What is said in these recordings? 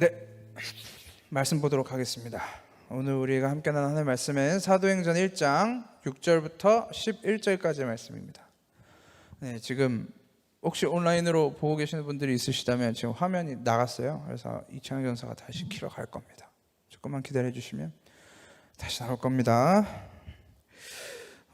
네, 말씀 보도록 하겠습니다. 오늘 우리가 함께 나눌 말씀은 사도행전 1장 6절부터 11절까지의 말씀입니다. 네, 지금 혹시 온라인으로 보고 계시는 분들이 있으시다면 지금 화면이 나갔어요. 그래서 이창현 전사가 다시 키러 갈 겁니다. 조금만 기다려 주시면 다시 나올 겁니다.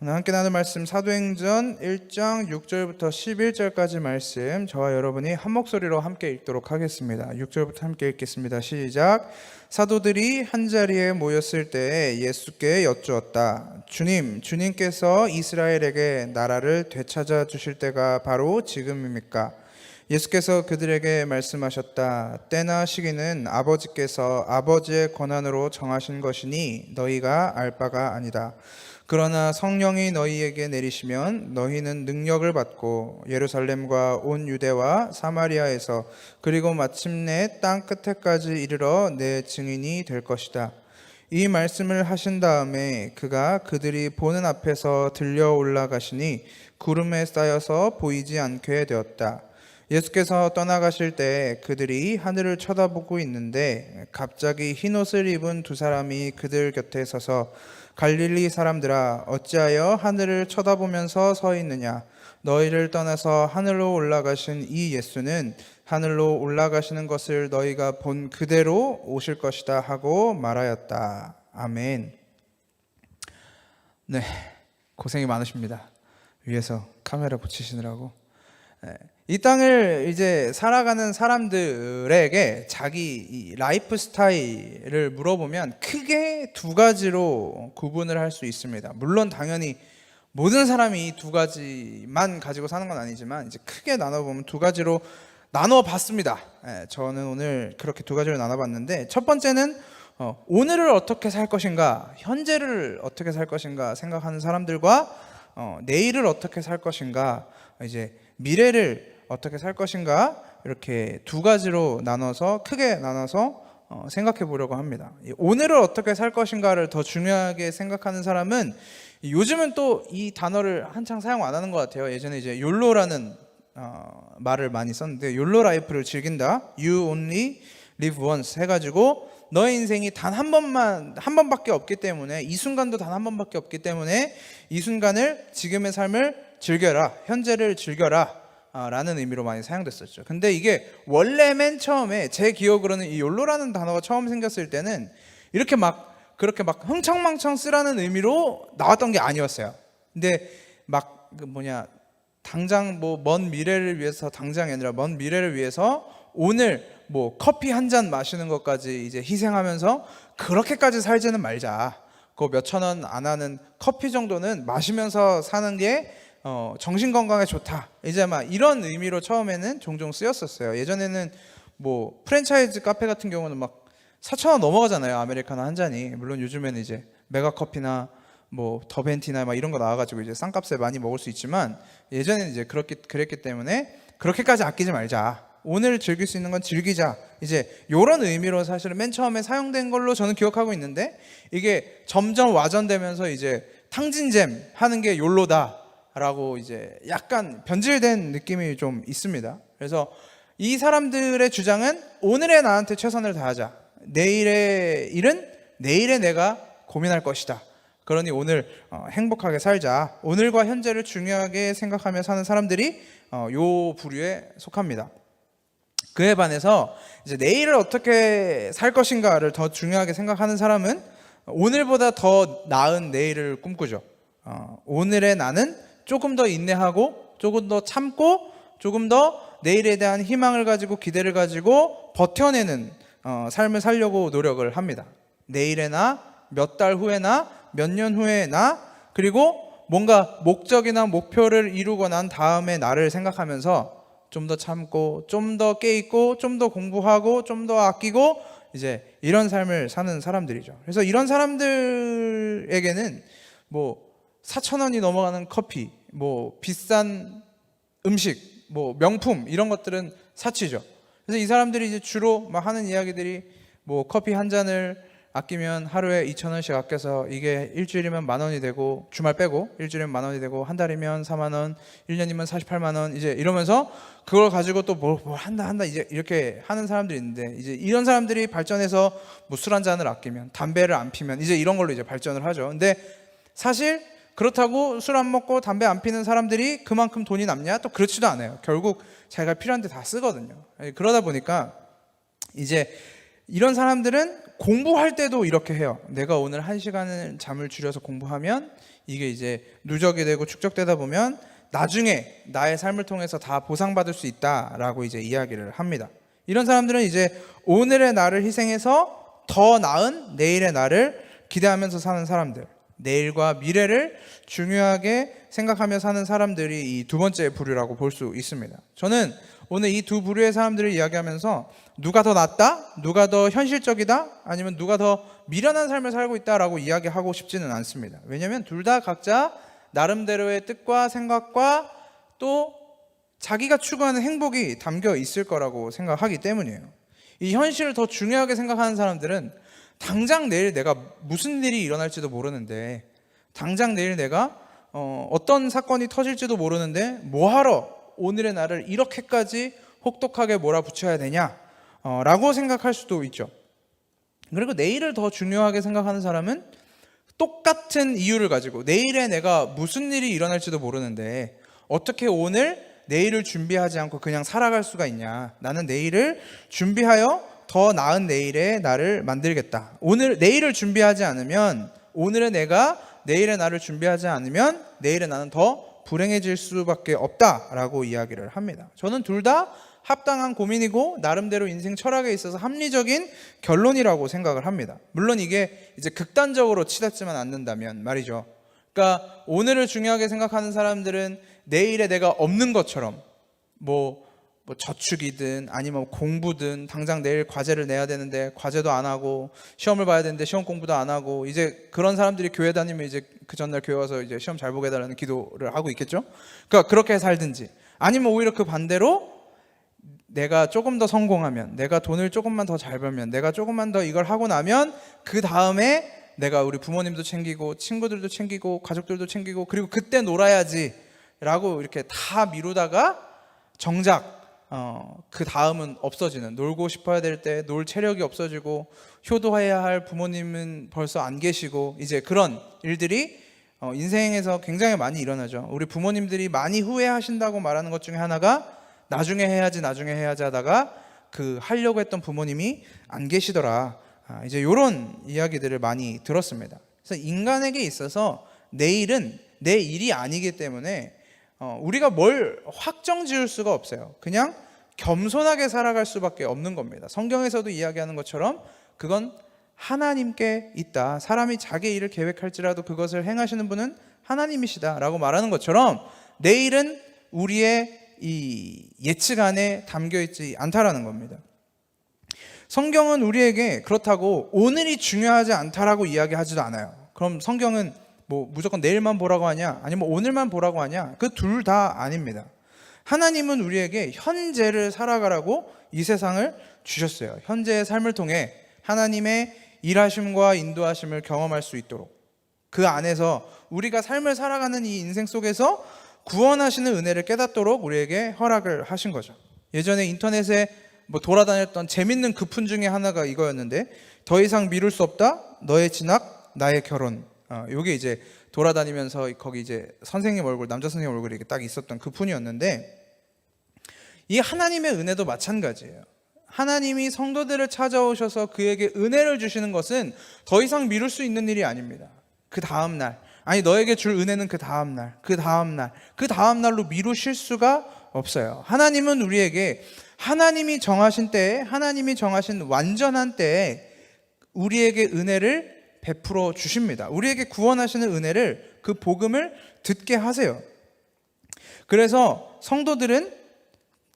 오늘 함께 나눌 말씀 사도행전 1장 6절부터 11절까지 말씀, 저와 여러분이 한 목소리로 함께 읽도록 하겠습니다. 6절부터 함께 읽겠습니다. 시작. 사도들이 한자리에 모였을 때 예수께 여쭈었다. 주님께서 이스라엘에게 나라를 되찾아 주실 때가 바로 지금입니까? 예수께서 그들에게 말씀하셨다. 때나 시기는 아버지께서 아버지의 권한으로 정하신 것이니 너희가 알 바가 아니다. 그러나 성령이 너희에게 내리시면 너희는 능력을 받고 예루살렘과 온 유대와 사마리아에서 그리고 마침내 땅 끝에까지 이르러 내 증인이 될 것이다. 이 말씀을 하신 다음에 그가 그들이 보는 앞에서 들려 올라가시니 구름에 쌓여서 보이지 않게 되었다. 예수께서 떠나가실 때 그들이 하늘을 쳐다보고 있는데 갑자기 흰옷을 입은 두 사람이 그들 곁에 서서 갈릴리 사람들아, 어찌하여 하늘을 쳐다보면서 서 있느냐? 너희를 떠나서 하늘로 올라가신 이 예수는 하늘로 올라가시는 것을 너희가 본 그대로 오실 것이다 하고 말하였다. 아멘. 네, 고생이 많으십니다. 위에서 카메라 붙이시느라고. 이 땅을 이제 살아가는 사람들에게 자기 라이프 스타일을 물어보면 크게 두 가지로 구분을 할 수 있습니다. 물론 당연히 모든 사람이 두 가지만 가지고 사는 건 아니지만 이제 크게 나눠보면 두 가지로 나눠봤습니다. 저는 오늘 그렇게 두 가지로 나눠봤는데, 첫 번째는 오늘을 어떻게 살 것인가, 현재를 어떻게 살 것인가 생각하는 사람들과 내일을 어떻게 살 것인가, 이제 미래를 어떻게 살 것인가, 이렇게 두 가지로 나눠서 크게 나눠서 생각해 보려고 합니다. 오늘을 어떻게 살 것인가를 더 중요하게 생각하는 사람은, 요즘은 또 이 단어를 한창 사용 안 하는 것 같아요. 예전에 이제 욜로라는 말을 많이 썼는데, 욜로 라이프를 즐긴다, You only live once 해가지고 너의 인생이 단 한 번밖에 없기 때문에, 이 순간도 단 한 번밖에 없기 때문에 이 순간을, 지금의 삶을 즐겨라, 현재를 즐겨라 라는 의미로 많이 사용됐었죠. 근데 이게 원래 맨 처음에 제 기억으로는 이 욜로라는 단어가 처음 생겼을 때는 이렇게 그렇게 흥청망청 쓰라는 의미로 나왔던 게 아니었어요. 근데 당장 먼 미래를 위해서, 당장이 아니라 먼 미래를 위해서 오늘 커피 한 잔 마시는 것까지 이제 희생하면서 그렇게까지 살지는 말자. 그 몇천 원 안 하는 커피 정도는 마시면서 사는 게 정신 건강에 좋다. 이제 이런 의미로 처음에는 종종 쓰였었어요. 예전에는 프랜차이즈 카페 같은 경우는 4,000원 넘어가잖아요. 아메리카노 한 잔이. 물론 요즘에는 이제 메가커피나 더벤티나 이런 거 나와가지고 이제 싼값에 많이 먹을 수 있지만, 예전에는 이제 그랬기 때문에 그렇게까지 아끼지 말자. 오늘 즐길 수 있는 건 즐기자. 이제 이런 의미로 사실은 맨 처음에 사용된 걸로 저는 기억하고 있는데, 이게 점점 와전되면서 이제 탕진잼 하는 게 욜로다 라고 이제 약간 변질된 느낌이 좀 있습니다. 그래서 이 사람들의 주장은 오늘의 나한테 최선을 다하자. 내일의 일은 내일의 내가 고민할 것이다. 그러니 오늘 행복하게 살자. 오늘과 현재를 중요하게 생각하며 사는 사람들이 요 부류에 속합니다. 그에 반해서 이제 내일을 어떻게 살 것인가를 더 중요하게 생각하는 사람은 오늘보다 더 나은 내일을 꿈꾸죠. 오늘의 나는 조금 더 인내하고, 조금 더 참고, 조금 더 내일에 대한 희망을 가지고, 기대를 가지고 버텨내는 삶을 살려고 노력을 합니다. 내일의 나, 몇 달 후의 나, 몇 년 후의 나, 그리고 뭔가 목적이나 목표를 이루고 난 다음에 나를 생각하면서 좀 더 참고, 좀 더 깨있고, 좀 더 공부하고, 좀 더 아끼고, 이제 이런 삶을 사는 사람들이죠. 그래서 이런 사람들에게는 4,000원이 넘어가는 커피, 비싼 음식, 명품, 이런 것들은 사치죠. 그래서 이 사람들이 이제 주로 하는 이야기들이 커피 한 잔을 아끼면 하루에 2,000원씩 아껴서 이게 일주일이면 10,000원이 되고, 주말 빼고 일주일이면 10,000원이 되고, 한 달이면 40,000원, 1년이면 48만 원, 이제 이러면서 그걸 가지고 또 뭘 한다 이제 이렇게 하는 사람들이 있는데, 이제 이런 사람들이 발전해서 뭐 술 한 잔을 아끼면, 담배를 안 피면 이제 이런 걸로 이제 발전을 하죠. 근데 사실 그렇다고 술 안 먹고 담배 안 피는 사람들이 그만큼 돈이 남냐? 또 그렇지도 않아요. 결국 자기가 필요한 데 다 쓰거든요. 그러다 보니까 이제 이런 사람들은 공부할 때도 이렇게 해요. 내가 오늘 1시간을 잠을 줄여서 공부하면 이게 이제 누적이 되고 축적되다 보면 나중에 나의 삶을 통해서 다 보상받을 수 있다라고 이제 이야기를 합니다. 이런 사람들은 이제 오늘의 나를 희생해서 더 나은 내일의 나를 기대하면서 사는 사람들, 내일과 미래를 중요하게 생각하며 사는 사람들이 이 두 번째 부류라고 볼 수 있습니다. 저는 오늘 이 두 부류의 사람들을 이야기하면서 누가 더 낫다? 누가 더 현실적이다? 아니면 누가 더 미련한 삶을 살고 있다라고 이야기하고 싶지는 않습니다. 왜냐하면 둘 다 각자 나름대로의 뜻과 생각과 또 자기가 추구하는 행복이 담겨 있을 거라고 생각하기 때문이에요. 이 현실을 더 중요하게 생각하는 사람들은 당장 내일 내가 무슨 일이 일어날지도 모르는데, 당장 내일 내가 어떤 사건이 터질지도 모르는데 뭐하러 오늘의 나를 이렇게까지 혹독하게 몰아붙여야 되냐 라고 생각할 수도 있죠. 그리고 내일을 더 중요하게 생각하는 사람은 똑같은 이유를 가지고, 내일에 내가 무슨 일이 일어날지도 모르는데 어떻게 오늘 내일을 준비하지 않고 그냥 살아갈 수가 있냐, 나는 내일을 준비하여 더 나은 내일의 나를 만들겠다. 내일을 준비하지 않으면, 오늘의 내가 내일의 나를 준비하지 않으면 내일의 나는 더 불행해질 수밖에 없다라고 이야기를 합니다. 저는 둘 다 합당한 고민이고 나름대로 인생 철학에 있어서 합리적인 결론이라고 생각을 합니다. 물론 이게 이제 극단적으로 치닫지만 않는다면 말이죠. 그러니까 오늘을 중요하게 생각하는 사람들은 내일에 내가 없는 것처럼 뭐 저축이든 아니면 공부든, 당장 내일 과제를 내야 되는데 과제도 안 하고, 시험을 봐야 되는데 시험 공부도 안 하고, 이제 그런 사람들이 교회 다니면 이제 그 전날 교회 와서 이제 시험 잘 보게 해달라는 기도를 하고 있겠죠. 그러니까 그렇게 살든지, 아니면 오히려 그 반대로 내가 조금 더 성공하면, 내가 돈을 조금만 더 잘 벌면, 내가 조금만 더 이걸 하고 나면 그 다음에 내가 우리 부모님도 챙기고 친구들도 챙기고 가족들도 챙기고 그리고 그때 놀아야지 라고 이렇게 다 미루다가 정작 그 다음은 없어지는, 놀고 싶어야 될 때 놀 체력이 없어지고, 효도해야 할 부모님은 벌써 안 계시고, 이제 그런 일들이 인생에서 굉장히 많이 일어나죠. 우리 부모님들이 많이 후회하신다고 말하는 것 중에 하나가 나중에 해야지 하다가 그 하려고 했던 부모님이 안 계시더라. 이제 이런 이야기들을 많이 들었습니다. 그래서 인간에게 있어서 내일은 내 일이 아니기 때문에 우리가 뭘 확정 지을 수가 없어요. 그냥 겸손하게 살아갈 수밖에 없는 겁니다. 성경에서도 이야기하는 것처럼 그건 하나님께 있다. 사람이 자기 일을 계획할지라도 그것을 행하시는 분은 하나님이시다 라고 말하는 것처럼 내일은 우리의 이 예측 안에 담겨 있지 않다라는 겁니다. 성경은 우리에게 그렇다고 오늘이 중요하지 않다라고 이야기하지도 않아요. 그럼 성경은 뭐 무조건 내일만 보라고 하냐, 아니면 오늘만 보라고 하냐, 그 둘 다 아닙니다. 하나님은 우리에게 현재를 살아가라고 이 세상을 주셨어요. 현재의 삶을 통해 하나님의 일하심과 인도하심을 경험할 수 있도록, 그 안에서 우리가 삶을 살아가는 이 인생 속에서 구원하시는 은혜를 깨닫도록 우리에게 허락을 하신 거죠. 예전에 인터넷에 돌아다녔던 재밌는 급훈 중에 하나가 이거였는데, 더 이상 미룰 수 없다, 너의 진학, 나의 결혼. 요게 이제 돌아다니면서 거기 이제 선생님 얼굴, 남자 선생님 얼굴이 딱 있었던 급훈이었는데, 이 하나님의 은혜도 마찬가지예요. 하나님이 성도들을 찾아오셔서 그에게 은혜를 주시는 것은 더 이상 미룰 수 있는 일이 아닙니다. 그 다음 날, 아니 너에게 줄 은혜는 그 다음 날, 그 다음 날, 그 다음 날로 미루실 수가 없어요. 하나님은 우리에게 하나님이 정하신 때에, 하나님이 정하신 완전한 때에 우리에게 은혜를 베풀어 주십니다. 우리에게 구원하시는 은혜를, 그 복음을 듣게 하세요. 그래서 성도들은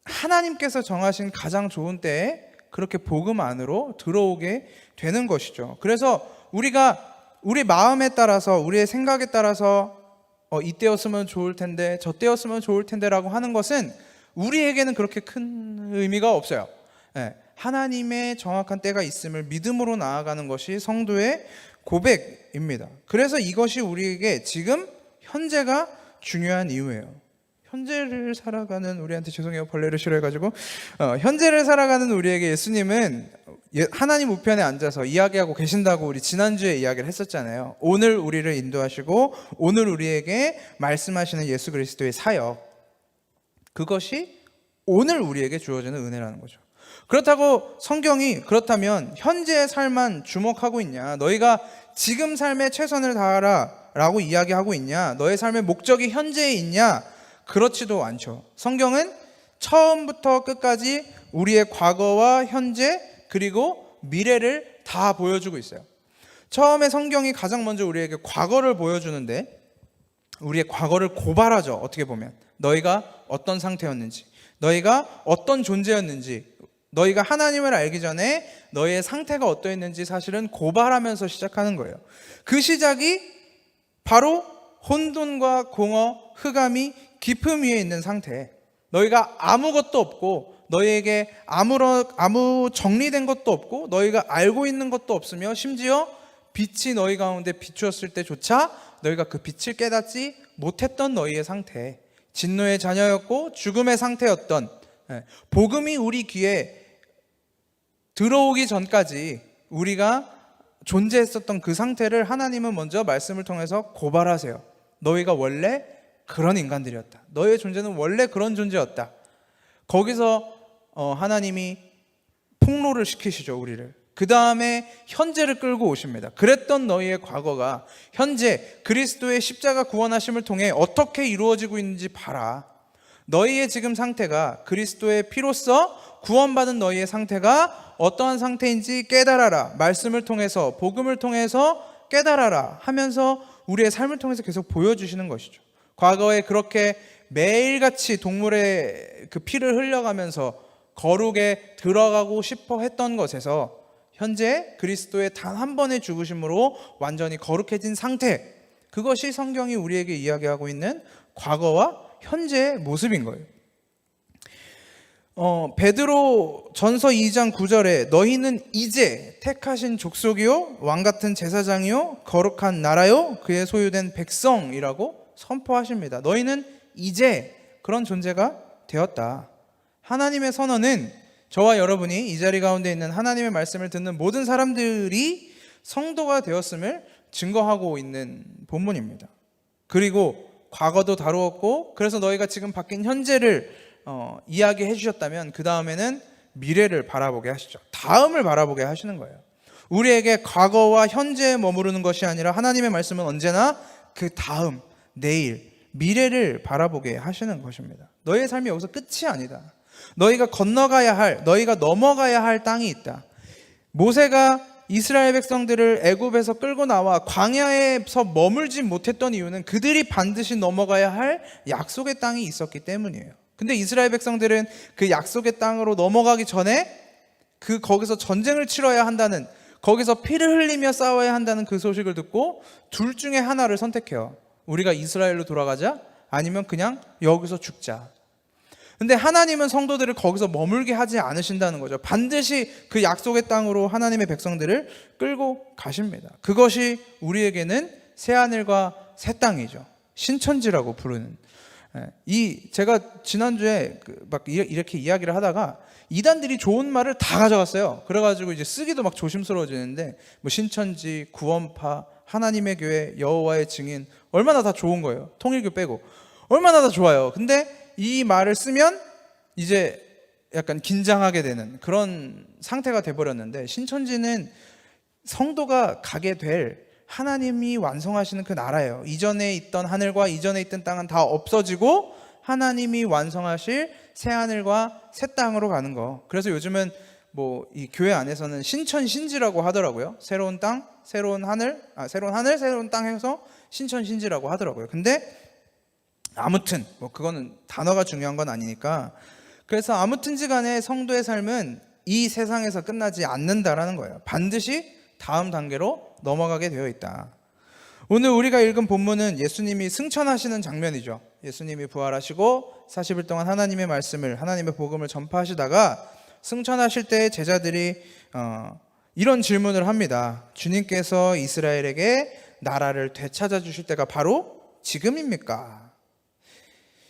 하나님께서 정하신 가장 좋은 때에 그렇게 복음 안으로 들어오게 되는 것이죠. 그래서 우리가 우리 마음에 따라서, 우리의 생각에 따라서 이때였으면 좋을 텐데, 저때였으면 좋을 텐데 라고 하는 것은 우리에게는 그렇게 큰 의미가 없어요. 하나님의 정확한 때가 있음을 믿음으로 나아가는 것이 성도의 고백입니다. 그래서 이것이 우리에게 지금 현재가 중요한 이유예요. 현재를 살아가는 우리한테, 죄송해요 벌레를 싫어해가지고, 현재를 살아가는 우리에게 예수님은 하나님 우편에 앉아서 이야기하고 계신다고 우리 지난주에 이야기를 했었잖아요. 오늘 우리를 인도하시고 오늘 우리에게 말씀하시는 예수 그리스도의 사역, 그것이 오늘 우리에게 주어지는 은혜라는 거죠. 그렇다고 성경이 그렇다면 현재의 삶만 주목하고 있냐, 너희가 지금 삶에 최선을 다하라 라고 이야기하고 있냐, 너의 삶의 목적이 현재에 있냐, 그렇지도 않죠. 성경은 처음부터 끝까지 우리의 과거와 현재 그리고 미래를 다 보여주고 있어요. 처음에 성경이 가장 먼저 우리에게 과거를 보여주는데 우리의 과거를 고발하죠. 어떻게 보면 너희가 어떤 상태였는지, 너희가 어떤 존재였는지, 너희가 하나님을 알기 전에 너희의 상태가 어떠했는지 사실은 고발하면서 시작하는 거예요. 그 시작이 바로 혼돈과 공허, 흑암이 깊음 위에 있는 상태, 너희가 아무것도 없고 너희에게 아무 정리된 것도 없고 너희가 알고 있는 것도 없으며 심지어 빛이 너희 가운데 비추었을 때조차 너희가 그 빛을 깨닫지 못했던 너희의 상태, 진노의 자녀였고 죽음의 상태였던, 복음이 우리 귀에 들어오기 전까지 우리가 존재했었던 그 상태를 하나님은 먼저 말씀을 통해서 고발하세요. 너희가 원래 그런 인간들이었다. 너희의 존재는 원래 그런 존재였다. 거기서 하나님이 폭로를 시키시죠, 우리를. 그 다음에 현재를 끌고 오십니다. 그랬던 너희의 과거가 현재 그리스도의 십자가 구원하심을 통해 어떻게 이루어지고 있는지 봐라. 너희의 지금 상태가 그리스도의 피로써 구원받은 너희의 상태가 어떠한 상태인지 깨달아라. 말씀을 통해서, 복음을 통해서 깨달아라 하면서 우리의 삶을 통해서 계속 보여주시는 것이죠. 과거에 그렇게 매일같이 동물의 그 피를 흘려가면서 거룩에 들어가고 싶어 했던 것에서 현재 그리스도의 단 한 번의 죽으심으로 완전히 거룩해진 상태, 그것이 성경이 우리에게 이야기하고 있는 과거와 현재의 모습인 거예요. 베드로 전서 2장 9절에 너희는 이제 택하신 족속이요 왕같은 제사장이요 거룩한 나라요 그의 소유된 백성이라고 선포하십니다. 너희는 이제 그런 존재가 되었다. 하나님의 선언은 저와 여러분이 이 자리 가운데 있는 하나님의 말씀을 듣는 모든 사람들이 성도가 되었음을 증거하고 있는 본문입니다. 그리고 과거도 다루었고, 그래서 너희가 지금 바뀐 현재를 이야기해 주셨다면 그 다음에는 미래를 바라보게 하시죠. 다음을 바라보게 하시는 거예요. 우리에게 과거와 현재에 머무르는 것이 아니라 하나님의 말씀은 언제나 그 다음, 내일, 미래를 바라보게 하시는 것입니다. 너희의 삶이 여기서 끝이 아니다. 너희가 건너가야 할, 너희가 넘어가야 할 땅이 있다. 모세가 이스라엘 백성들을 애굽에서 끌고 나와 광야에서 머물지 못했던 이유는 그들이 반드시 넘어가야 할 약속의 땅이 있었기 때문이에요. 근데 이스라엘 백성들은 그 약속의 땅으로 넘어가기 전에 거기서 전쟁을 치러야 한다는, 거기서 피를 흘리며 싸워야 한다는 그 소식을 듣고 둘 중에 하나를 선택해요. 우리가 이스라엘로 돌아가자, 아니면 그냥 여기서 죽자. 근데 하나님은 성도들을 거기서 머물게 하지 않으신다는 거죠. 반드시 그 약속의 땅으로 하나님의 백성들을 끌고 가십니다. 그것이 우리에게는 새하늘과 새 땅이죠. 신천지라고 부르는. 제가 지난주에 막 이렇게 이야기를 하다가 이단들이 좋은 말을 다 가져갔어요. 그래가지고 이제 쓰기도 막 조심스러워지는데, 뭐 신천지, 구원파, 하나님의 교회, 여호와의 증인, 얼마나 다 좋은 거예요. 통일교 빼고 얼마나 다 좋아요. 근데 이 말을 쓰면 이제 약간 긴장하게 되는 그런 상태가 돼버렸는데, 신천지는 성도가 가게 될 하나님이 완성하시는 그 나라예요. 이전에 있던 하늘과 이전에 있던 땅은 다 없어지고 하나님이 완성하실 새 하늘과 새 땅으로 가는 거. 그래서 요즘은 뭐 이 교회 안에서는 신천신지라고 하더라고요. 새로운 땅, 새로운 하늘, 새로운 땅 해서 신천신지라고 하더라고요. 근데 아무튼 뭐 그거는 단어가 중요한 건 아니니까, 그래서 아무튼지 간에 성도의 삶은 이 세상에서 끝나지 않는다라는 거예요. 반드시 다음 단계로 넘어가게 되어 있다. 오늘 우리가 읽은 본문은 예수님이 승천하시는 장면이죠. 예수님이 부활하시고 40일 동안 하나님의 말씀을, 하나님의 복음을 전파하시다가 승천하실 때 제자들이 이런 질문을 합니다. 주님께서 이스라엘에게 나라를 되찾아 주실 때가 바로 지금입니까?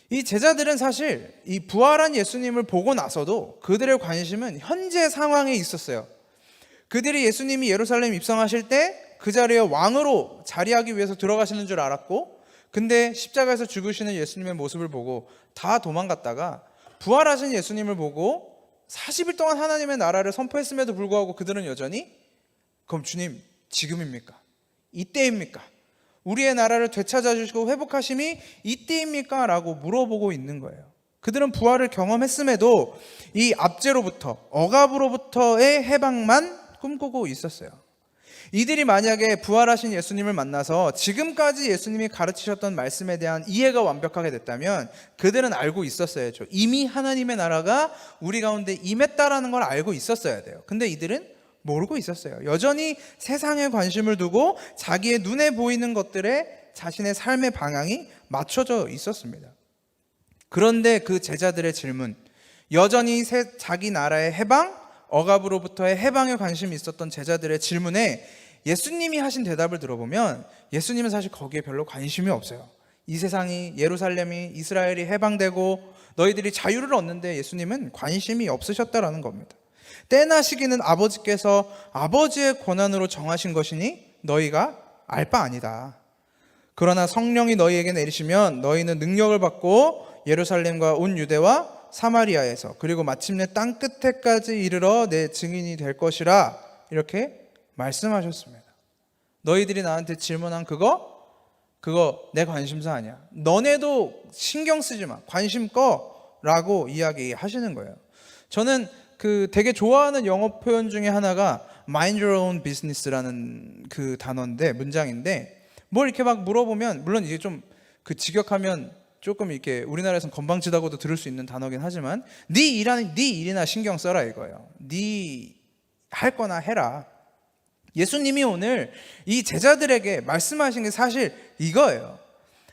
이 제자들은 사실 이 부활한 예수님을 보고 나서도 그들의 관심은 현재 상황에 있었어요. 그들이 예수님이 예루살렘 입성하실 때 그 자리에 왕으로 자리하기 위해서 들어가시는 줄 알았고, 근데 십자가에서 죽으시는 예수님의 모습을 보고 다 도망갔다가 부활하신 예수님을 보고 40일 동안 하나님의 나라를 선포했음에도 불구하고 그들은 여전히 그럼 주님 지금입니까? 이때입니까? 우리의 나라를 되찾아 주시고 회복하심이 이때입니까? 라고 물어보고 있는 거예요. 그들은 부활을 경험했음에도 이 압제로부터, 억압으로부터의 해방만 꿈꾸고 있었어요. 이들이 만약에 부활하신 예수님을 만나서 지금까지 예수님이 가르치셨던 말씀에 대한 이해가 완벽하게 됐다면 그들은 알고 있었어야죠. 이미 하나님의 나라가 우리 가운데 임했다라는 걸 알고 있었어야 돼요. 근데 이들은 모르고 있었어요. 여전히 세상에 관심을 두고 자기의 눈에 보이는 것들에 자신의 삶의 방향이 맞춰져 있었습니다. 그런데 그 제자들의 질문, 여전히 자기 나라의 해방, 억압으로부터의 해방에 관심이 있었던 제자들의 질문에 예수님이 하신 대답을 들어보면 예수님은 사실 거기에 별로 관심이 없어요. 이 세상이, 예루살렘이, 이스라엘이 해방되고 너희들이 자유를 얻는데 예수님은 관심이 없으셨다라는 겁니다. 때나 시기는 아버지께서 아버지의 권한으로 정하신 것이니 너희가 알 바 아니다. 그러나 성령이 너희에게 내리시면 너희는 능력을 받고 예루살렘과 온 유대와 사마리아에서 그리고 마침내 땅 끝에까지 이르러 내 증인이 될 것이라, 이렇게 말씀하셨습니다. 너희들이 나한테 질문한 그거 내 관심사 아니야. 너네도 신경 쓰지 마. 관심 꺼라고 이야기하시는 거예요. 저는 되게 좋아하는 영어 표현 중에 하나가 mind your own business라는 그 단어인데, 문장인데, 뭘 이렇게 막 물어보면, 물론 이게 좀 직역하면 조금 이렇게 우리나라에서는 건방지다고도 들을 수 있는 단어긴 하지만 네 일이나 신경 써라 이거예요. 네 할 거나 해라. 예수님이 오늘 이 제자들에게 말씀하신 게 사실 이거예요.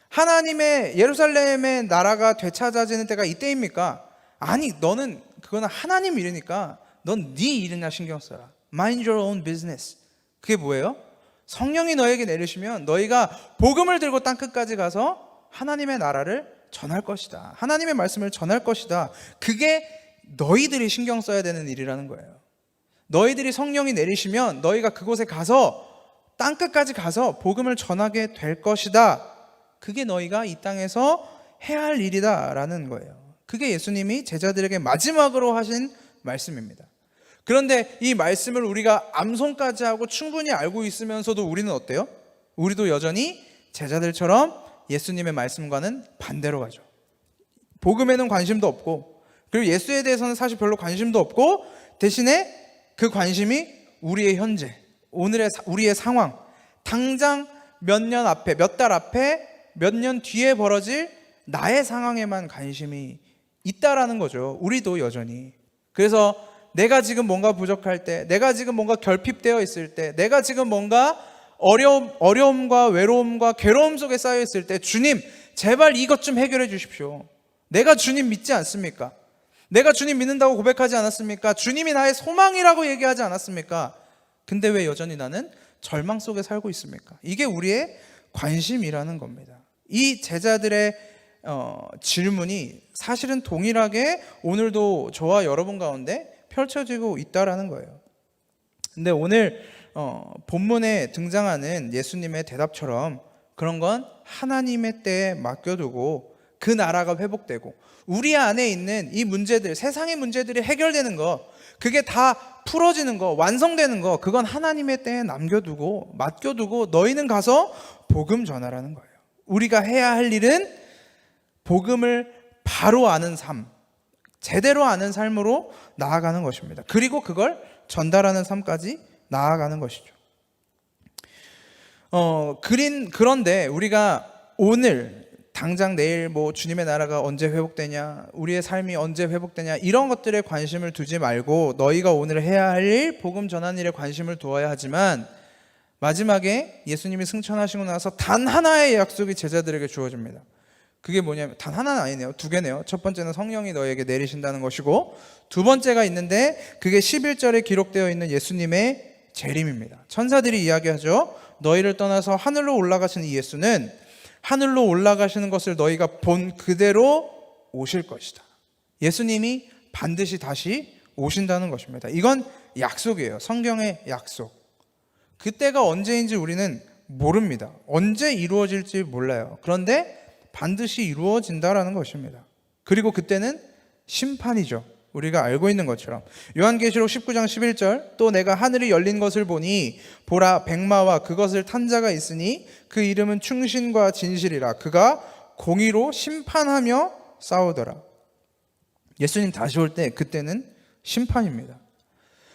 하나님의 예루살렘의 나라가 되찾아지는 때가 이때입니까? 아니, 너는 그거는 하나님 일이니까 넌 네 일이나 신경 써라. Mind your own business. 그게 뭐예요? 성령이 너에게 내리시면 너희가 복음을 들고 땅끝까지 가서 하나님의 나라를 전할 것이다. 하나님의 말씀을 전할 것이다. 그게 너희들이 신경 써야 되는 일이라는 거예요. 너희들이 성령이 내리시면 너희가 그곳에 가서 땅끝까지 가서 복음을 전하게 될 것이다. 그게 너희가 이 땅에서 해야 할 일이다 라는 거예요. 그게 예수님이 제자들에게 마지막으로 하신 말씀입니다. 그런데 이 말씀을 우리가 암송까지 하고 충분히 알고 있으면서도 우리는 어때요? 우리도 여전히 제자들처럼 예수님의 말씀과는 반대로 가죠. 복음에는 관심도 없고, 그리고 예수에 대해서는 사실 별로 관심도 없고, 대신에 그 관심이 우리의 현재, 우리의 상황, 당장 몇 년 앞에, 몇 달 앞에, 몇 년 뒤에 벌어질 나의 상황에만 관심이 있다라는 거죠. 우리도 여전히. 그래서 내가 지금 뭔가 부족할 때, 내가 지금 뭔가 결핍되어 있을 때, 내가 지금 뭔가 어려움과 외로움과 괴로움 속에 쌓여 있을 때, 주님 제발 이것 좀 해결해 주십시오. 내가 주님 믿지 않습니까? 내가 주님 믿는다고 고백하지 않았습니까? 주님이 나의 소망이라고 얘기하지 않았습니까? 근데 왜 여전히 나는 절망 속에 살고 있습니까? 이게 우리의 관심이라는 겁니다. 이 제자들의 질문이 사실은 동일하게 오늘도 저와 여러분 가운데 펼쳐지고 있다라는 거예요. 근데 오늘 본문에 등장하는 예수님의 대답처럼 그런 건 하나님의 때에 맡겨두고 그 나라가 회복되고 우리 안에 있는 이 문제들, 세상의 문제들이 해결되는 거, 그게 다 풀어지는 거, 완성되는 거, 그건 하나님의 때에 맡겨두고 너희는 가서 복음 전하라는 거예요. 우리가 해야 할 일은 복음을 바로 아는 삶, 제대로 아는 삶으로 나아가는 것입니다. 그리고 그걸 전달하는 삶까지 나아가는 것이죠. 그런데 우리가 오늘 당장 내일 주님의 나라가 언제 회복되냐, 우리의 삶이 언제 회복되냐, 이런 것들에 관심을 두지 말고 너희가 오늘 해야 할 일, 복음 전하는 일에 관심을 두어야 하지만, 마지막에 예수님이 승천하시고 나서 단 하나의 약속이 제자들에게 주어집니다. 그게 뭐냐면 단 하나는 아니네요. 두 개네요. 첫 번째는 성령이 너에게 내리신다는 것이고, 두 번째가 있는데 그게 11절에 기록되어 있는 예수님의 재림입니다. 천사들이 이야기하죠. 너희를 떠나서 하늘로 올라가시는 이 예수는 하늘로 올라가시는 것을 너희가 본 그대로 오실 것이다. 예수님이 반드시 다시 오신다는 것입니다. 이건 약속이에요. 성경의 약속. 그때가 언제인지 우리는 모릅니다. 언제 이루어질지 몰라요. 그런데 반드시 이루어진다라는 것입니다. 그리고 그때는 심판이죠. 우리가 알고 있는 것처럼. 요한계시록 19장 11절, 또 내가 하늘이 열린 것을 보니 보라 백마와 그것을 탄 자가 있으니 그 이름은 충신과 진실이라. 그가 공의로 심판하며 싸우더라. 예수님 다시 올 때 그때는 심판입니다.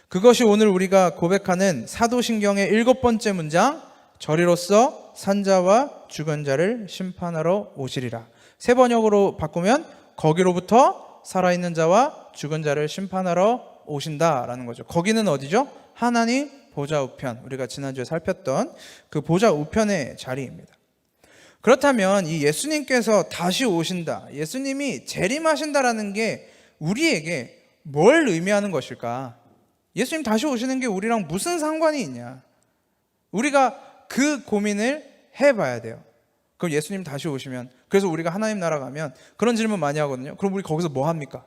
그것이 오늘 우리가 고백하는 사도신경의 7번째 문장, 저리로서 산자와 죽은 자를 심판하러 오시리라. 세 번역으로 바꾸면 거기로부터 살아있는 자와 죽은 자를 심판하러 오신다라는 거죠. 거기는 어디죠? 하나님 보좌 우편, 우리가 지난주에 살폈던 그 보좌 우편의 자리입니다. 그렇다면 이 예수님께서 다시 오신다, 예수님이 재림하신다라는 게 우리에게 뭘 의미하는 것일까? 예수님 다시 오시는 게 우리랑 무슨 상관이 있냐? 우리가 그 고민을 해봐야 돼요. 그럼 예수님 다시 오시면, 그래서 우리가 하나님 나라 가면 그런 질문 많이 하거든요. 그럼 우리 거기서 뭐 합니까?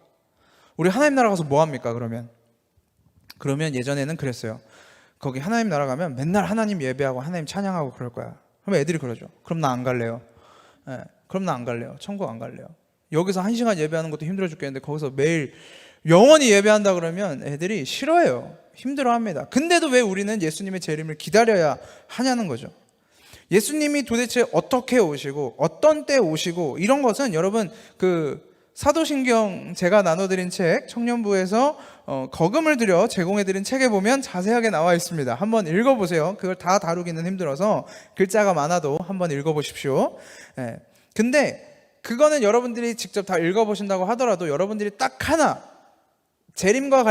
우리 하나님 나라 가서 뭐 합니까? 그러면 예전에는 그랬어요. 거기 하나님 나라 가면 맨날 하나님 예배하고 하나님 찬양하고 그럴 거야. 그럼 애들이 그러죠. 그럼 나 안 갈래요. 그럼 나 안 갈래요. 천국 안 갈래요. 여기서 1시간 예배하는 것도 힘들어 죽겠는데 거기서 매일 영원히 예배한다 그러면 애들이 싫어해요. 힘들어합니다. 근데도 왜 우리는 예수님의 재림을 기다려야 하냐는 거죠. 예수님이 도대체 어떻게 오시고 어떤 때 오시고 이런 것은 여러분 그 사도신경 제가 나눠드린 책 청년부에서 거금을 들여 제공해드린 책에 보면 자세하게 나와 있습니다. 한번 읽어보세요. 그걸 다 다루기는 힘들어서 글자가 많아도 한번 읽어보십시오. 근데 그거는 여러분들이 직접 다 읽어보신다고 하더라도 여러분들이 딱 하나 재림과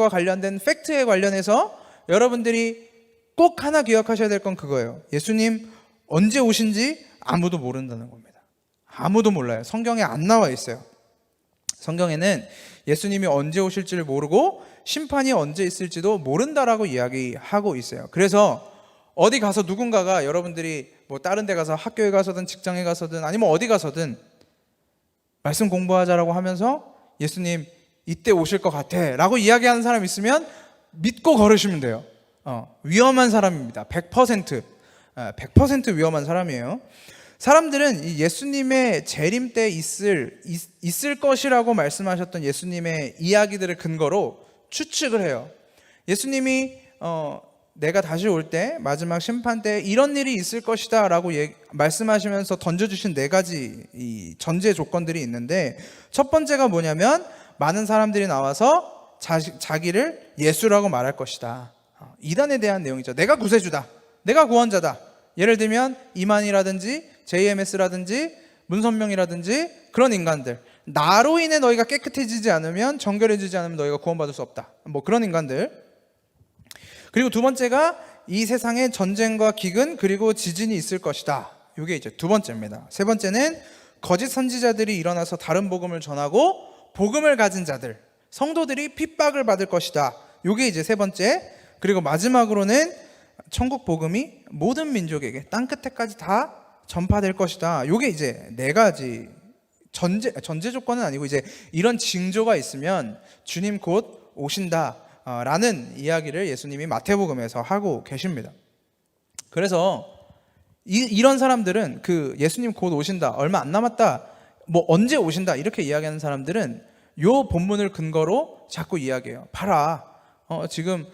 관련된 팩트에 관련해서 여러분들이 꼭 하나 기억하셔야 될 건 그거예요. 예수님 언제 오신지 아무도 모른다는 겁니다. 아무도 몰라요. 성경에 안 나와 있어요. 성경에는 예수님이 언제 오실지를 모르고 심판이 언제 있을지도 모른다라고 이야기하고 있어요. 그래서 어디 가서 누군가가 여러분들이 뭐 다른 데 가서 학교에 가서든 직장에 가서든 아니면 어디 가서든 말씀 공부하자라고 하면서 예수님 이때 오실 것 같아 라고 이야기하는 사람 있으면 믿고 걸으시면 돼요. 위험한 사람입니다. 100% 위험한 사람이에요. 사람들은 이 예수님의 재림 때 있을 것이라고 말씀하셨던 예수님의 이야기들을 근거로 추측을 해요. 예수님이 내가 다시 올 때 마지막 심판 때 이런 일이 있을 것이다 라고 말씀하시면서 던져주신 4가지 이 전제 조건들이 있는데, 첫 번째가 뭐냐면 많은 사람들이 나와서 자기를 예수라고 말할 것이다. 이단에 대한 내용이죠. 내가 구세주다, 내가 구원자다. 예를 들면 이만희라든지 JMS라든지 문선명이라든지 그런 인간들, 나로 인해 너희가 깨끗해지지 않으면, 정결해지지 않으면 너희가 구원받을 수 없다. 뭐 그런 인간들. 그리고 두 번째가 이 세상에 전쟁과 기근 그리고 지진이 있을 것이다. 이게 이제 두 번째입니다. 세 번째는 거짓 선지자들이 일어나서 다른 복음을 전하고 복음을 가진 자들, 성도들이 핍박을 받을 것이다. 이게 이제 세 번째. 그리고 마지막으로는 천국 복음이 모든 민족에게 땅끝에까지 다 전파될 것이다. 이게 이제 4가지 전제 조건은 아니고 이제 이런 징조가 있으면 주님 곧 오신다 라는 이야기를 예수님이 마태복음에서 하고 계십니다. 그래서 이런 사람들은 그 예수님 곧 오신다, 얼마 안 남았다, 뭐 언제 오신다 이렇게 이야기하는 사람들은 요 본문을 근거로 자꾸 이야기해요. 봐라, 지금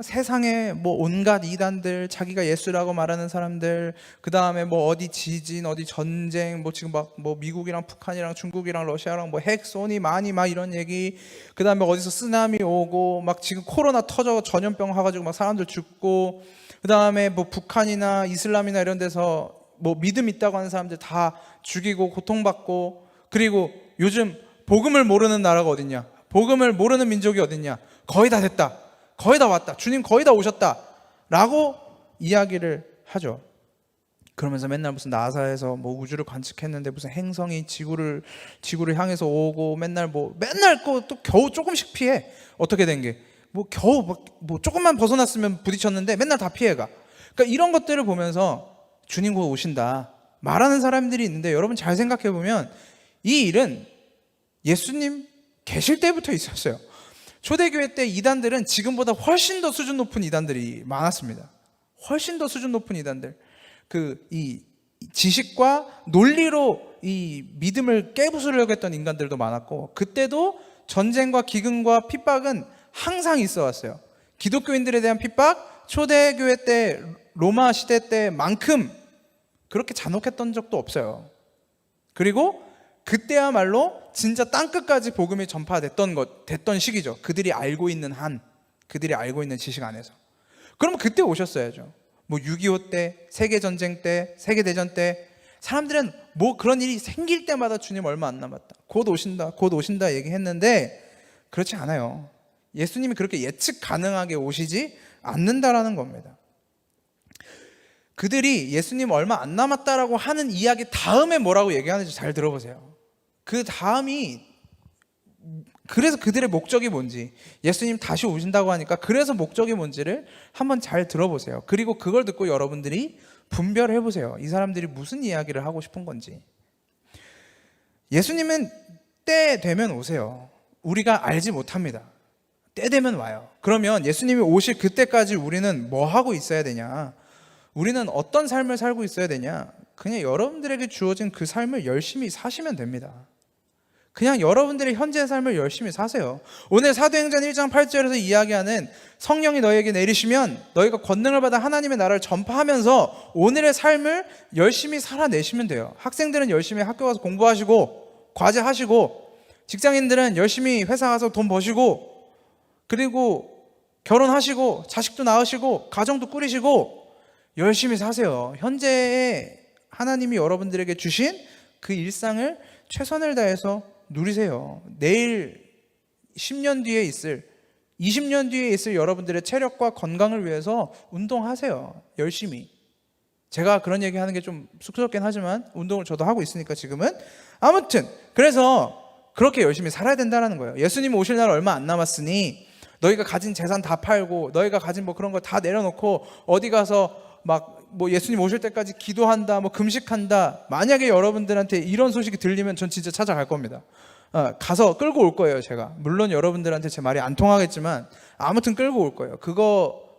세상에 뭐 온갖 이단들, 자기가 예수라고 말하는 사람들, 그 다음에 뭐 어디 지진, 어디 전쟁, 뭐 지금 막 뭐 미국이랑 북한이랑 중국이랑 러시아랑 뭐 핵 쏘니 많이 막 이런 얘기, 그 다음에 어디서 쓰나미 오고 막 지금 코로나 터져 전염병 와가지고 막 사람들 죽고, 그 다음에 뭐 북한이나 이슬람이나 이런 데서 뭐 믿음 있다고 하는 사람들 다 죽이고 고통받고, 그리고 요즘 복음을 모르는 나라가 어딨냐, 복음을 모르는 민족이 어딨냐, 거의 다 됐다, 거의 다 왔다, 주님 거의 다 오셨다 라고 이야기를 하죠. 그러면서 맨날 무슨 나사에서 뭐 우주를 관측했는데 무슨 행성이 지구를 향해서 오고 맨날 또 겨우 조금씩 피해. 어떻게 된 게 뭐 겨우 뭐 조금만 벗어났으면 부딪혔는데 맨날 다 피해가. 그러니까 이런 것들을 보면서 주님 곧 오신다 말하는 사람들이 있는데, 여러분 잘 생각해 보면 이 일은 예수님 계실 때부터 있었어요. 초대교회 때 이단들은 지금보다 훨씬 더 수준 높은 이단들이 많았습니다. 훨씬 더 수준 높은 이단들. 이 지식과 논리로 이 믿음을 깨부수려고 했던 인간들도 많았고, 그때도 전쟁과 기근과 핍박은 항상 있어 왔어요. 기독교인들에 대한 핍박, 초대교회 때 로마 시대 때만큼 그렇게 잔혹했던 적도 없어요. 그리고 그때야말로 진짜 땅끝까지 복음이 됐던 시기죠. 그들이 알고 있는 지식 안에서. 그러면 그때 오셨어야죠. 뭐 6.25 때, 세계전쟁 때, 세계대전 때 사람들은 뭐 그런 일이 생길 때마다 주님 얼마 안 남았다, 곧 오신다 얘기했는데, 그렇지 않아요. 예수님이 그렇게 예측 가능하게 오시지 않는다라는 겁니다. 그들이 예수님 얼마 안 남았다라고 하는 이야기 다음에 뭐라고 얘기하는지 잘 들어보세요. 그 다음이, 그래서 그들의 목적이 뭔지, 예수님 다시 오신다고 하니까 그래서 목적이 뭔지를 한번 잘 들어보세요. 그리고 그걸 듣고 여러분들이 분별해 보세요. 이 사람들이 무슨 이야기를 하고 싶은 건지. 예수님은 때 되면 오세요. 우리가 알지 못합니다. 때 되면 와요. 그러면 예수님이 오실 그때까지 우리는 뭐 하고 있어야 되냐? 우리는 어떤 삶을 살고 있어야 되냐? 그냥 여러분들에게 주어진 그 삶을 열심히 사시면 됩니다. 그냥 여러분들의 현재의 삶을 열심히 사세요. 오늘 사도행전 1장 8절에서 이야기하는 성령이 너희에게 내리시면 너희가 권능을 받아 하나님의 나라를 전파하면서 오늘의 삶을 열심히 살아내시면 돼요. 학생들은 열심히 학교 가서 공부하시고 과제하시고, 직장인들은 열심히 회사 가서 돈 버시고, 그리고 결혼하시고 자식도 낳으시고 가정도 꾸리시고 열심히 사세요. 현재의 하나님이 여러분들에게 주신 그 일상을 최선을 다해서 누리세요. 내일 10년 뒤에 있을, 20년 뒤에 있을 여러분들의 체력과 건강을 위해서 운동하세요. 열심히. 제가 그런 얘기 하는 게 좀 쑥스럽긴 하지만 운동을 저도 하고 있으니까 지금은. 아무튼 그래서 그렇게 열심히 살아야 된다는 거예요. 예수님 오실 날 얼마 안 남았으니 너희가 가진 재산 다 팔고, 너희가 가진 뭐 그런 거 다 내려놓고 어디 가서 뭐 예수님 오실 때까지 기도한다, 뭐 금식한다. 만약에 여러분들한테 이런 소식이 들리면 전 진짜 찾아갈 겁니다. 가서 끌고 올 거예요, 제가. 물론 여러분들한테 제 말이 안 통하겠지만 아무튼 끌고 올 거예요.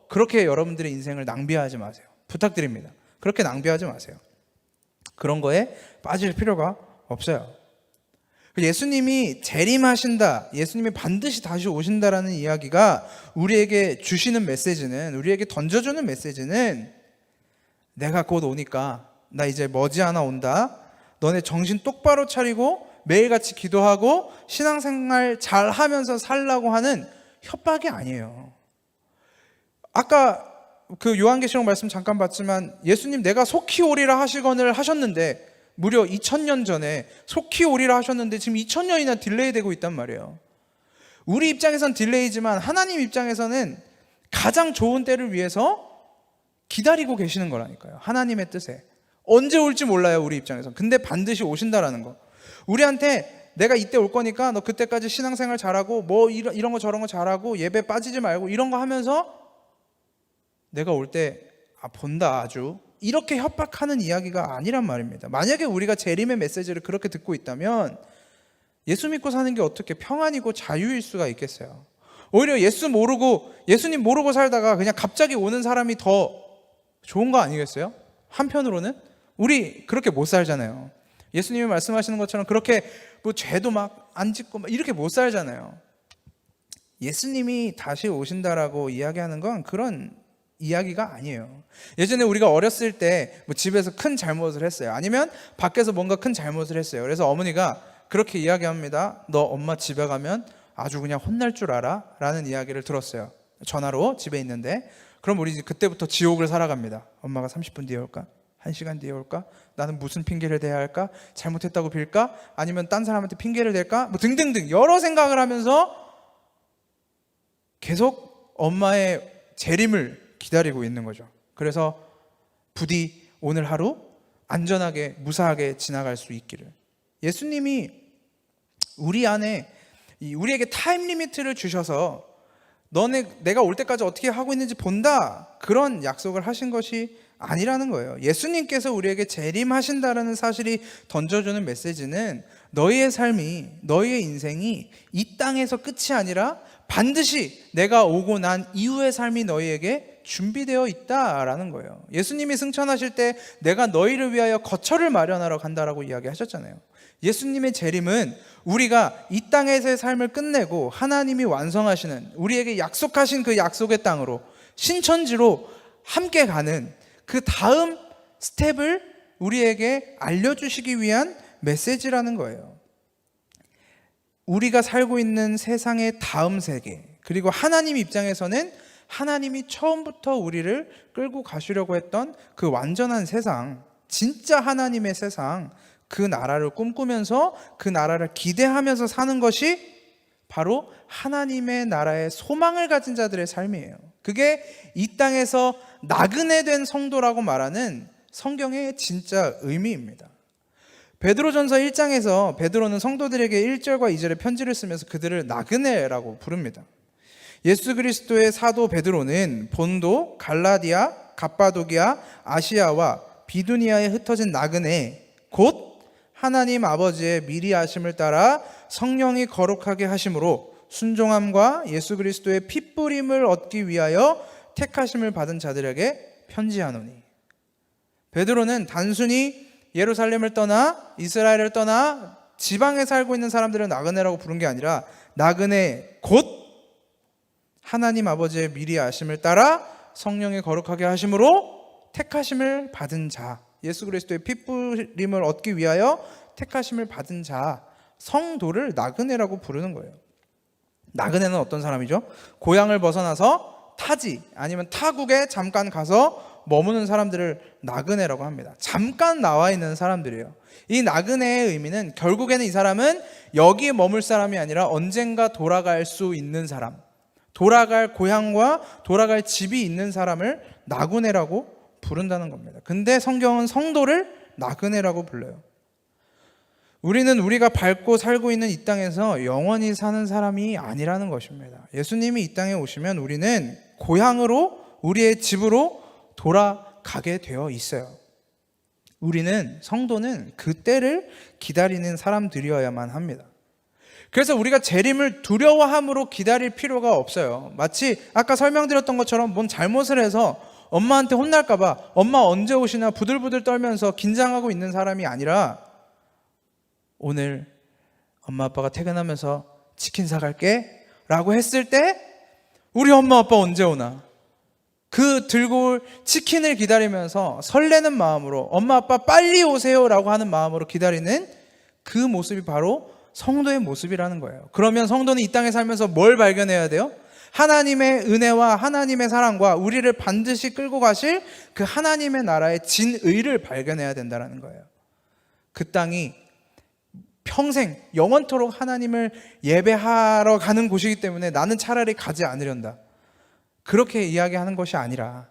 그렇게 여러분들의 인생을 낭비하지 마세요. 부탁드립니다. 그렇게 낭비하지 마세요. 그런 거에 빠질 필요가 없어요. 예수님이 재림하신다, 예수님이 반드시 다시 오신다라는 이야기가 우리에게 주시는 메시지는, 우리에게 던져주는 메시지는, 내가 곧 오니까 나 이제 머지않아 온다, 너네 정신 똑바로 차리고 매일같이 기도하고 신앙생활 잘 하면서 살라고 하는 협박이 아니에요. 아까 그 요한계시록 말씀 잠깐 봤지만 예수님 내가 속히 오리라 하시거늘 하셨는데, 무려 2000년 전에 속히 오리라 하셨는데 지금 2000년이나 딜레이 되고 있단 말이에요. 우리 입장에선 딜레이지만 하나님 입장에서는 가장 좋은 때를 위해서 기다리고 계시는 거라니까요. 하나님의 뜻에. 언제 올지 몰라요, 우리 입장에선. 근데 반드시 오신다라는 거. 우리한테 내가 이때 올 거니까 너 그때까지 신앙생활 잘하고 뭐 이런 거 저런 거 잘하고 예배 빠지지 말고 이런 거 하면서 내가 올 때 본다 아주, 이렇게 협박하는 이야기가 아니란 말입니다. 만약에 우리가 재림의 메시지를 그렇게 듣고 있다면 예수 믿고 사는 게 어떻게 평안이고 자유일 수가 있겠어요. 오히려 예수님 모르고 살다가 그냥 갑자기 오는 사람이 더 좋은 거 아니겠어요? 한편으로는 우리 그렇게 못 살잖아요. 예수님이 말씀하시는 것처럼 그렇게 뭐 죄도 막 안 짓고 막 이렇게 못 살잖아요. 예수님이 다시 오신다라고 이야기하는 건 그런 이야기가 아니에요. 예전에 우리가 어렸을 때 뭐 집에서 큰 잘못을 했어요. 아니면 밖에서 뭔가 큰 잘못을 했어요. 그래서 어머니가 그렇게 이야기합니다. 너 엄마 집에 가면 아주 그냥 혼날 줄 알아? 라는 이야기를 들었어요. 전화로 집에 있는데. 그럼 우리 그때부터 지옥을 살아갑니다. 엄마가 30분 뒤에 올까? 1시간 뒤에 올까? 나는 무슨 핑계를 대야 할까? 잘못했다고 빌까? 아니면 딴 사람한테 핑계를 댈까? 뭐 등등등 여러 생각을 하면서 계속 엄마의 재림을 기다리고 있는 거죠. 그래서 부디 오늘 하루 안전하게 무사하게 지나갈 수 있기를. 예수님이 우리 안에 우리에게 타임 리미트를 주셔서 내가 올 때까지 어떻게 하고 있는지 본다, 그런 약속을 하신 것이 아니라는 거예요. 예수님께서 우리에게 재림하신다라는 사실이 던져주는 메시지는 너희의 삶이, 너희의 인생이 이 땅에서 끝이 아니라 반드시 내가 오고 난 이후의 삶이 너희에게 준비되어 있다라는 거예요. 예수님이 승천하실 때 내가 너희를 위하여 거처를 마련하러 간다라고 이야기하셨잖아요. 예수님의 재림은 우리가 이 땅에서의 삶을 끝내고 하나님이 완성하시는, 우리에게 약속하신 그 약속의 땅으로, 신천지로 함께 가는 그 다음 스텝을 우리에게 알려주시기 위한 메시지라는 거예요. 우리가 살고 있는 세상의 다음 세계, 그리고 하나님 입장에서는 하나님이 처음부터 우리를 끌고 가시려고 했던 그 완전한 세상, 진짜 하나님의 세상, 그 나라를 꿈꾸면서 그 나라를 기대하면서 사는 것이 바로 하나님의 나라의 소망을 가진 자들의 삶이에요. 그게 이 땅에서 나그네 된 성도라고 말하는 성경의 진짜 의미입니다. 베드로전서 1장에서 베드로는 성도들에게 1절과 2절의 편지를 쓰면서 그들을 나그네라고 부릅니다. 예수 그리스도의 사도 베드로는 본도, 갈라디아, 갑바도기아, 아시아와 비두니아에 흩어진 나그네, 곧 하나님 아버지의 미리 아심을 따라 성령이 거룩하게 하심으로 순종함과 예수 그리스도의 핏부림을 얻기 위하여 택하심을 받은 자들에게 편지하노니. 베드로는 단순히 예루살렘을 떠나 이스라엘을 떠나 지방에 살고 있는 사람들을 나그네라고 부른 게 아니라 나그네 곧 하나님 아버지의 미리 아심을 따라 성령이 거룩하게 하심으로 택하심을 받은 자, 예수 그리스도의 핏부림을 얻기 위하여 택하심을 받은 자, 성도를 나그네라고 부르는 거예요. 나그네는 어떤 사람이죠? 고향을 벗어나서 타지 아니면 타국에 잠깐 가서 머무는 사람들을 나그네라고 합니다. 잠깐 나와 있는 사람들이에요. 이 나그네의 의미는 결국에는 이 사람은 여기에 머물 사람이 아니라 언젠가 돌아갈 수 있는 사람, 돌아갈 고향과 돌아갈 집이 있는 사람을 나그네라고 부른다는 겁니다. 근데 성경은 성도를 나그네라고 불러요. 우리는 우리가 밟고 살고 있는 이 땅에서 영원히 사는 사람이 아니라는 것입니다. 예수님이 이 땅에 오시면 우리는 고향으로, 우리의 집으로 돌아가게 되어 있어요. 우리는, 성도는 그 때를 기다리는 사람들이어야만 합니다. 그래서 우리가 재림을 두려워함으로 기다릴 필요가 없어요. 마치 아까 설명드렸던 것처럼 뭔 잘못을 해서 엄마한테 혼날까봐 엄마 언제 오시나 부들부들 떨면서 긴장하고 있는 사람이 아니라, 오늘 엄마 아빠가 퇴근하면서 치킨 사갈게 라고 했을 때 우리 엄마 아빠 언제 오나, 그 들고 올 치킨을 기다리면서 설레는 마음으로 엄마 아빠 빨리 오세요 라고 하는 마음으로 기다리는 그 모습이 바로 성도의 모습이라는 거예요. 그러면 성도는 이 땅에 살면서 뭘 발견해야 돼요? 하나님의 은혜와 하나님의 사랑과 우리를 반드시 끌고 가실 그 하나님의 나라의 진의를 발견해야 된다는 거예요. 그 땅이 평생 영원토록 하나님을 예배하러 가는 곳이기 때문에 나는 차라리 가지 않으련다, 그렇게 이야기하는 것이 아니라,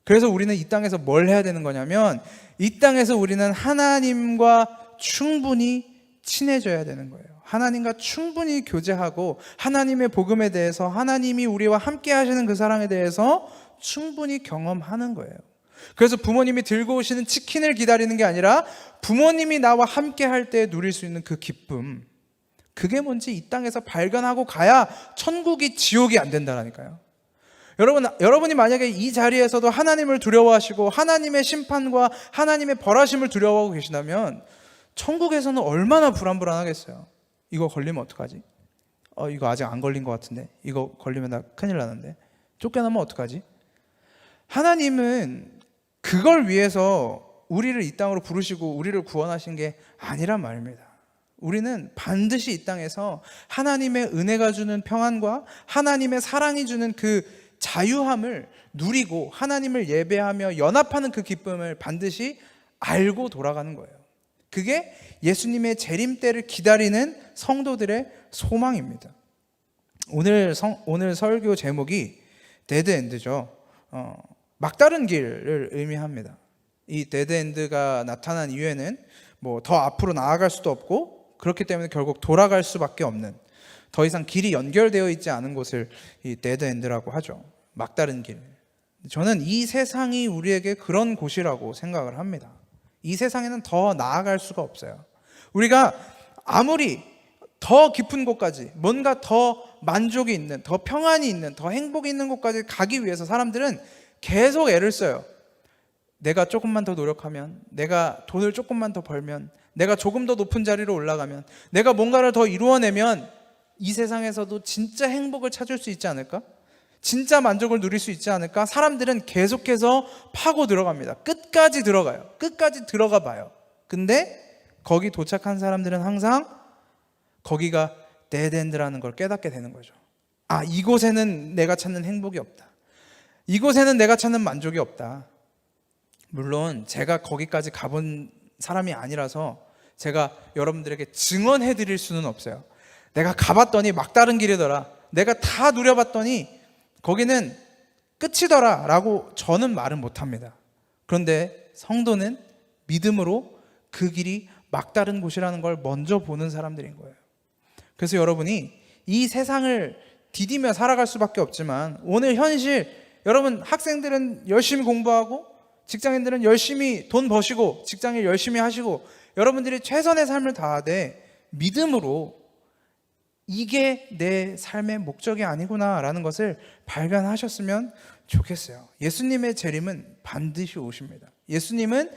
그래서 우리는 이 땅에서 뭘 해야 되는 거냐면 이 땅에서 우리는 하나님과 충분히 친해져야 되는 거예요. 하나님과 충분히 교제하고 하나님의 복음에 대해서, 하나님이 우리와 함께 하시는 그 사랑에 대해서 충분히 경험하는 거예요. 그래서 부모님이 들고 오시는 치킨을 기다리는 게 아니라 부모님이 나와 함께 할 때 누릴 수 있는 그 기쁨, 그게 뭔지 이 땅에서 발견하고 가야 천국이 지옥이 안 된다니까요. 여러분이 만약에 이 자리에서도 하나님을 두려워하시고 하나님의 심판과 하나님의 벌하심을 두려워하고 계시다면 천국에서는 얼마나 불안불안하겠어요. 이거 걸리면 어떡하지? 이거 아직 안 걸린 것 같은데, 이거 걸리면 나 큰일 나는데, 쫓겨나면 어떡하지? 하나님은 그걸 위해서 우리를 이 땅으로 부르시고 우리를 구원하신 게 아니란 말입니다. 우리는 반드시 이 땅에서 하나님의 은혜가 주는 평안과 하나님의 사랑이 주는 그 자유함을 누리고 하나님을 예배하며 연합하는 그 기쁨을 반드시 알고 돌아가는 거예요. 그게 예수님의 재림 때를 기다리는 성도들의 소망입니다. 오늘 설교 제목이 데드 엔드죠. 막다른 길을 의미합니다. 이 데드엔드가 나타난 이유에는 뭐 더 앞으로 나아갈 수도 없고, 그렇기 때문에 결국 돌아갈 수밖에 없는, 더 이상 길이 연결되어 있지 않은 곳을 이 데드엔드라고 하죠. 막다른 길. 저는 이 세상이 우리에게 그런 곳이라고 생각을 합니다. 이 세상에는 더 나아갈 수가 없어요. 우리가 아무리 더 깊은 곳까지, 뭔가 더 만족이 있는, 더 평안이 있는, 더 행복이 있는 곳까지 가기 위해서 사람들은 계속 애를 써요. 내가 조금만 더 노력하면, 내가 돈을 조금만 더 벌면, 내가 조금 더 높은 자리로 올라가면, 내가 뭔가를 더 이루어내면 이 세상에서도 진짜 행복을 찾을 수 있지 않을까? 진짜 만족을 누릴 수 있지 않을까? 사람들은 계속해서 파고 들어갑니다. 끝까지 들어가요. 끝까지 들어가 봐요. 근데 거기 도착한 사람들은 항상 거기가 데드엔드라는 걸 깨닫게 되는 거죠. 아, 이곳에는 내가 찾는 행복이 없다. 이곳에는 내가 찾는 만족이 없다. 물론 제가 거기까지 가본 사람이 아니라서 제가 여러분들에게 증언해 드릴 수는 없어요. 내가 가봤더니 막다른 길이더라, 내가 다 누려봤더니 거기는 끝이더라 라고 저는 말은 못합니다. 그런데 성도는 믿음으로 그 길이 막다른 곳이라는 걸 먼저 보는 사람들인 거예요. 그래서 여러분이 이 세상을 디디며 살아갈 수밖에 없지만, 오늘 현실, 여러분 학생들은 열심히 공부하고, 직장인들은 열심히 돈 버시고, 직장일 열심히 하시고, 여러분들이 최선의 삶을 다하되 믿음으로 이게 내 삶의 목적이 아니구나 라는 것을 발견하셨으면 좋겠어요. 예수님의 재림은 반드시 오십니다. 예수님은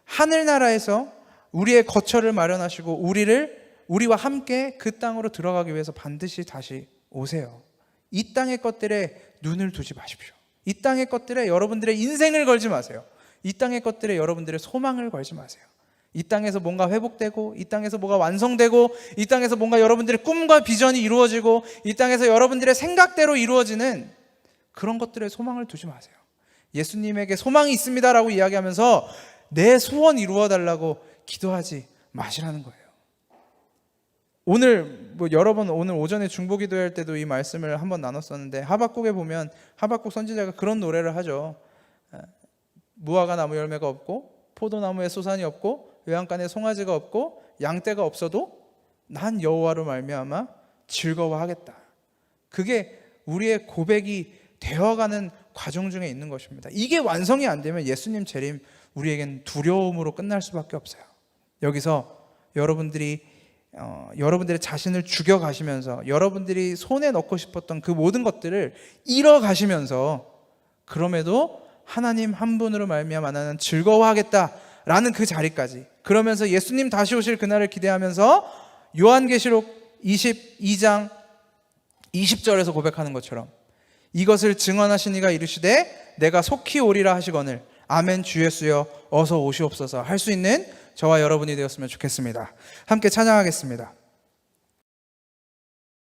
하늘나라에서 우리의 거처를 마련하시고 우리와 함께 그 땅으로 들어가기 위해서 반드시 다시 오세요. 이 땅의 것들에 눈을 두지 마십시오. 이 땅의 것들에 여러분들의 인생을 걸지 마세요. 이 땅의 것들에 여러분들의 소망을 걸지 마세요. 이 땅에서 뭔가 회복되고, 이 땅에서 뭐가 완성되고, 이 땅에서 뭔가 여러분들의 꿈과 비전이 이루어지고, 이 땅에서 여러분들의 생각대로 이루어지는 그런 것들에 소망을 두지 마세요. 예수님에게 소망이 있습니다라고 이야기하면서 내 소원 이루어달라고 기도하지 마시라는 거예요. 오늘 여러분 오늘 오전에 중보기도할 때도 이 말씀을 한번 나눴었는데, 하박국에 보면 하박국 선지자가 그런 노래를 하죠. 무화과 나무 열매가 없고, 포도나무에 소산이 없고, 외양간에 송아지가 없고, 양떼가 없어도 난 여호와로 말미암아 즐거워하겠다. 그게 우리의 고백이 되어가는 과정 중에 있는 것입니다. 이게 완성이 안 되면 예수님 재림, 우리에겐 두려움으로 끝날 수밖에 없어요. 여기서 여러분들의 자신을 죽여가시면서, 여러분들이 손에 넣고 싶었던 그 모든 것들을 잃어가시면서, 그럼에도 하나님 한 분으로 말미암아 나는 즐거워하겠다라는 그 자리까지, 그러면서 예수님 다시 오실 그날을 기대하면서 요한계시록 22장 20절에서 고백하는 것처럼, 이것을 증언하신 이가 이르시되 내가 속히 오리라 하시거늘 아멘 주 예수여 어서 오시옵소서 할 수 있는 저와 여러분이 되었으면 좋겠습니다. 함께 찬양하겠습니다.